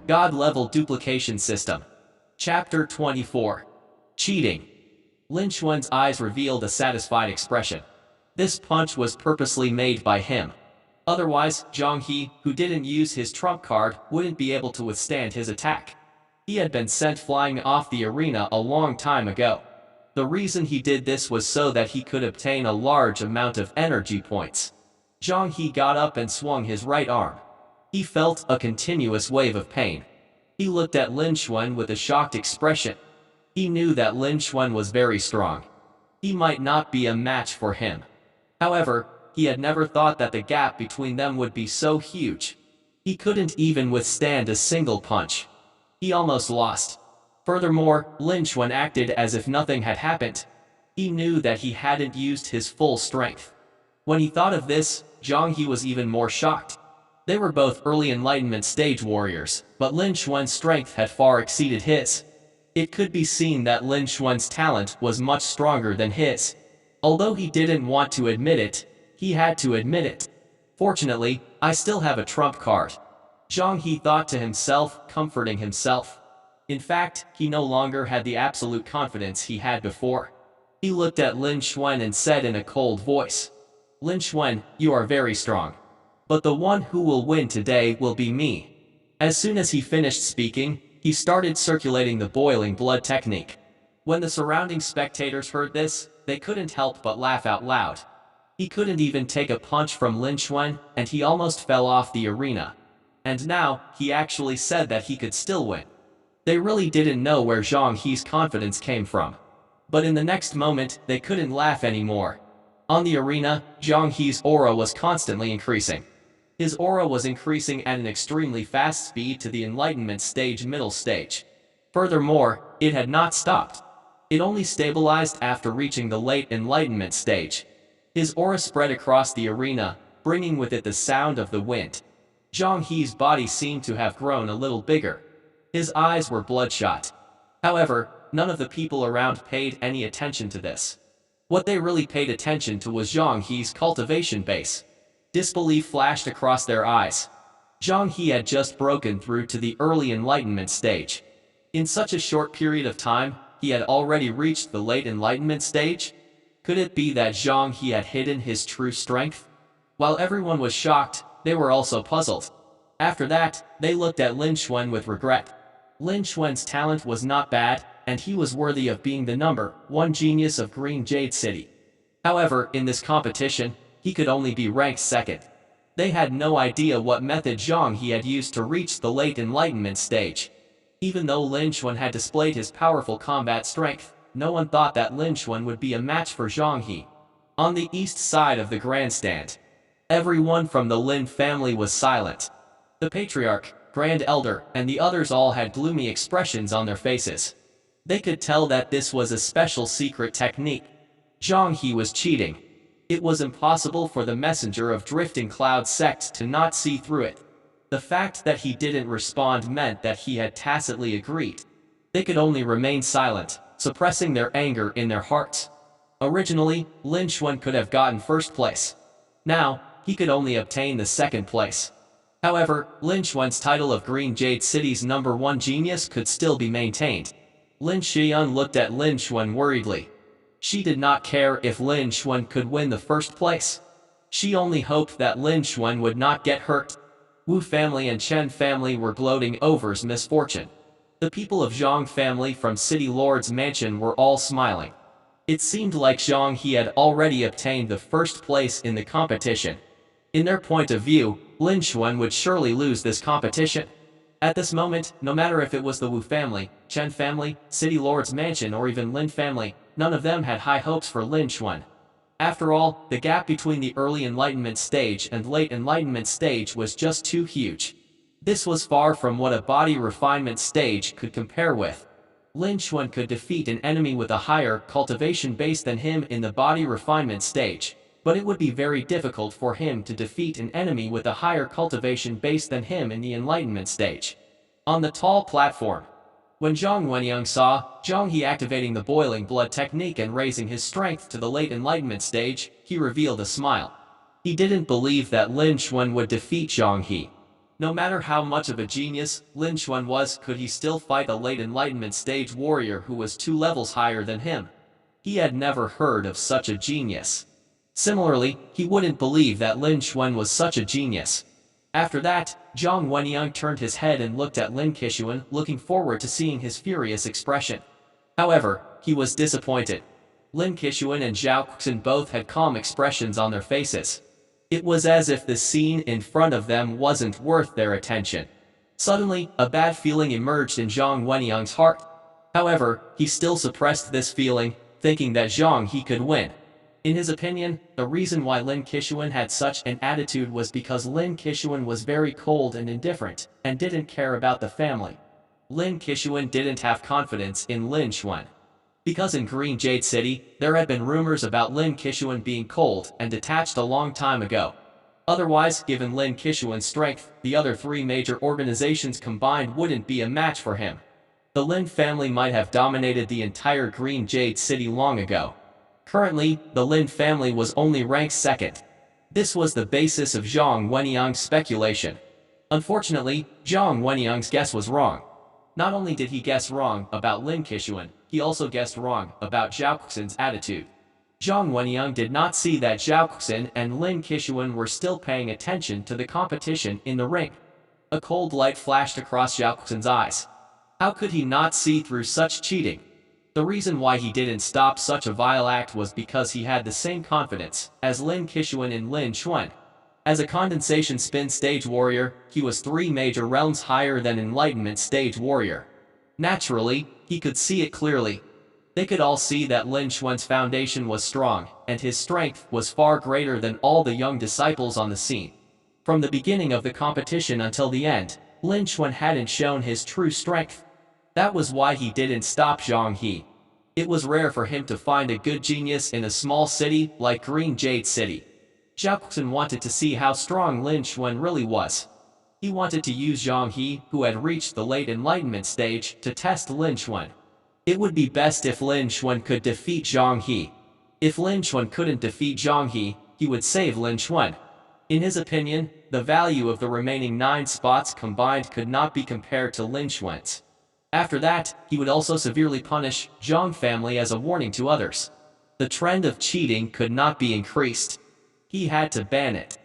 God-level duplication system. Chapter 24. Cheating. Lin Xuan's eyes revealed a satisfied expression. This punch was purposely made by him. Otherwise, Zhang He, who didn't use his trump card, wouldn't be able to withstand his attack. He had been sent flying off the arena a long time ago. The reason he did this was so that he could obtain a large amount of energy points. Zhang He got up and swung his right arm. He felt a continuous wave of pain. He looked at Lin Xuan with a shocked expression. He knew that Lin Xuan was very strong. He might not be a match for him. However, he had never thought that the gap between them would be so huge. He couldn't even withstand a single punch. He almost lost. Furthermore, Lin Xuan acted as if nothing had happened. He knew that he hadn't used his full strength. When he thought of this, Zhang He was even more shocked. They were both early enlightenment stage warriors, but Lin Xuan's strength had far exceeded his. It could be seen that Lin Xuan's talent was much stronger than his. Although he didn't want to admit it, he had to admit it. Fortunately, I still have a trump card. Zhang He thought to himself, comforting himself. In fact, he no longer had the absolute confidence he had before. He looked at Lin Xuan and said in a cold voice, "Lin Xuan, you are very strong. But the one who will win today will be me." As soon as he finished speaking, he started circulating the boiling blood technique. When the surrounding spectators heard this, they couldn't help but laugh out loud. He couldn't even take a punch from Lin Xuan, and he almost fell off the arena. And now, he actually said that he could still win. They really didn't know where Zhang He's confidence came from. But in the next moment, they couldn't laugh anymore. On the arena, Zhang He's aura was constantly increasing. His aura was increasing at an extremely fast speed to the enlightenment stage middle stage. Furthermore, it had not stopped. It only stabilized after reaching the late enlightenment stage. His aura spread across the arena, bringing with it the sound of the wind. Zhang He's body seemed to have grown a little bigger. His eyes were bloodshot. However, none of the people around paid any attention to this. What they really paid attention to was Zhang He's cultivation base. Disbelief flashed across their eyes. Zhang He had just broken through to the early enlightenment stage. In such a short period of time, he had already reached the late enlightenment stage? Could it be that Zhang He had hidden his true strength? While everyone was shocked, they were also puzzled. After that, they looked at Lin Xuan with regret. Lin Xuan's talent was not bad, and he was worthy of being the #1 genius of Green Jade City. However, in this competition, he could only be ranked second. They had no idea what method Zhang He had used to reach the late enlightenment stage. Even though Lin Xuan had displayed his powerful combat strength, no one thought that Lin Xuan would be a match for Zhang He. On the east side of the grandstand, everyone from the Lin family was silent. The patriarch, grand elder, and the others all had gloomy expressions on their faces. They could tell that this was a special secret technique. Zhang He was cheating. It was impossible for the messenger of Drifting Cloud sect to not see through it. The fact that he didn't respond meant that he had tacitly agreed. They could only remain silent, suppressing their anger in their hearts. Originally, Lin Xuan could have gotten first place. Now, he could only obtain the second place. However, Lin Xuan's title of Green Jade City's #1 genius could still be maintained. Lin Xian looked at Lin Xuan worriedly. She did not care if Lin Xuan could win the first place. She only hoped that Lin Xuan would not get hurt. Wu family and Chen family were gloating over his misfortune. The people of Zhang family from City Lord's mansion were all smiling. It seemed like Zhang He had already obtained the first place in the competition. In their point of view, Lin Xuan would surely lose this competition. At this moment, no matter if it was the Wu family, Chen family, City Lord's mansion or even Lin family, none of them had high hopes for Lin Xuan. After all, the gap between the early enlightenment stage and late enlightenment stage was just too huge. This was far from what a body refinement stage could compare with. Lin Xuan could defeat an enemy with a higher cultivation base than him in the body refinement stage, but it would be very difficult for him to defeat an enemy with a higher cultivation base than him in the enlightenment stage. On the tall platform, when Zhang Wenyang saw Zhang He activating the boiling blood technique and raising his strength to the late enlightenment stage, he revealed a smile. He didn't believe that Lin Xuan would defeat Zhang He. No matter how much of a genius Lin Xuan was, could he still fight a late Enlightenment stage warrior who was 2 levels higher than him? He had never heard of such a genius. Similarly, he wouldn't believe that Lin Xuan was such a genius. After that, Zhang Wenyang turned his head and looked at Lin Qixuan, looking forward to seeing his furious expression. However, he was disappointed. Lin Qixuan and Zhao Kuxin both had calm expressions on their faces. It was as if the scene in front of them wasn't worth their attention. Suddenly, a bad feeling emerged in Zhang Wenyang's heart. However, he still suppressed this feeling, thinking that Zhang He could win. In his opinion, the reason why Lin Qixuan had such an attitude was because Lin Qixuan was very cold and indifferent, and didn't care about the family. Lin Qixuan didn't have confidence in Lin Xuan. Because in Green Jade City, there had been rumors about Lin Qixuan being cold and detached a long time ago. Otherwise, given Lin Qixuan's strength, the other 3 major organizations combined wouldn't be a match for him. The Lin family might have dominated the entire Green Jade City long ago. Currently, the Lin family was only ranked 2nd. This was the basis of Zhang Wenyang's speculation. Unfortunately, Zhang Wenyang's guess was wrong. Not only did he guess wrong about Lin Qixuan, he also guessed wrong about Zhao Kuxin's attitude. Zhang Wenyang did not see that Zhao Kuxin and Lin Qixuan were still paying attention to the competition in the ring. A cold light flashed across Zhao Kuxin's eyes. How could he not see through such cheating? The reason why he didn't stop such a vile act was because he had the same confidence as Lin Qixuan in Lin Xuan. As a condensation spin stage warrior, he was 3 major realms higher than Enlightenment stage warrior. Naturally, he could see it clearly. They could all see that Lin Xuan's foundation was strong, and his strength was far greater than all the young disciples on the scene. From the beginning of the competition until the end, Lin Xuan hadn't shown his true strength. That was why he didn't stop Zhang He. It was rare for him to find a good genius in a small city like Green Jade City. Zhao Kuxin wanted to see how strong Lin Xuan really was. He wanted to use Zhang He, who had reached the late Enlightenment stage, to test Lin Xuan. It would be best if Lin Xuan could defeat Zhang He. If Lin Xuan couldn't defeat Zhang He, he would save Lin Xuan. In his opinion, the value of the remaining 9 spots combined could not be compared to Lin Xuan's. After that, he would also severely punish Zhang family as a warning to others. The trend of cheating could not be increased. He had to ban it.